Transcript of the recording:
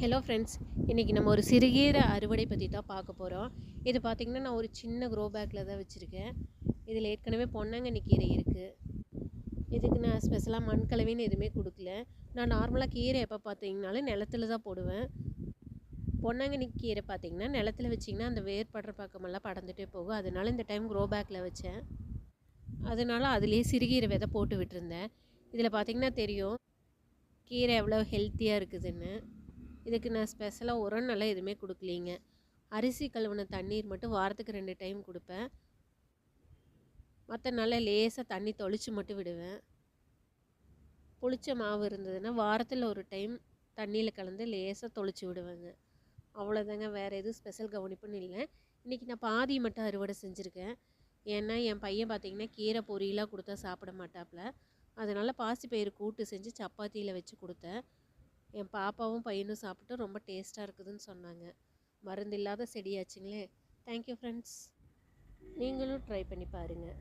Hello friends, இன்றைக்கி நம்ம ஒரு சிறுகீரை அறுவடை பற்றி தான் பார்க்க போகிறோம். இது பார்த்திங்கன்னா நான் ஒரு சின்ன க்ரோ பேக்கில் தான் வச்சுருக்கேன். இதில் ஏற்கனவே பொன்னாங்கண்ணி கீரை இருக்குது. இதுக்கு நான் ஸ்பெஷலாக மண் கலவைன்னு எதுவுமே கொடுக்கல. நான் நார்மலாக கீரை எப்போ பார்த்தீங்கனாலும் நிலத்துல தான் போடுவேன். பொன்னாங்கண்ணி கீரை பார்த்திங்கன்னா நிலத்துல வச்சிங்கன்னா அந்த வேர்படுற பக்கமெல்லாம் படர்ந்துட்டே போகும். அதனால இந்த டைம் க்ரோ பேக்கில் வச்சேன். அதனால அதுலேயே சிறுகீரை விதை போட்டு விட்டுருந்தேன். இதில் பார்த்திங்கன்னா தெரியும் கீரை எவ்வளோ ஹெல்த்தியாக இருக்குதுன்னு. இதுக்கு நான் ஸ்பெஷலாக உரம்லாம் எதுவுமே கொடுக்கலிங்க. அரிசி கழுவின தண்ணீர் மட்டும் வாரத்துக்கு 2 டைம் கொடுப்பேன். மற்ற நாளில் லேசாக தண்ணி தொளிச்சு மட்டும் விடுவேன். புளிச்ச மாவு இருந்ததுன்னா வாரத்தில் ஒரு டைம் தண்ணியில் கலந்து லேசாக தொளிச்சு விடுவேங்க. அவ்வளோதாங்க, வேறு எதுவும் ஸ்பெஷல் கவனிப்புன்னு இல்லை. இன்றைக்கி நான் பாதி மட்டும் அறுவடை செஞ்சுருக்கேன். ஏன்னா என் பையன் பார்த்திங்கன்னா கீரை பொரியலாக கொடுத்தா சாப்பிட மாட்டாப்புல. அதனால் பாசிப்பயிறு கூட்டு செஞ்சு சப்பாத்தியில் வச்சு கொடுத்தேன். என் பாப்பாவும் பையனும் சாப்பிட்டு ரொம்ப டேஸ்ட்டாக இருக்குதுன்னு சொன்னாங்க. மருந்து இல்லாத செடியாச்சுங்களே. Thank you friends. நீங்களும் ட்ரை பண்ணி பாருங்கள்.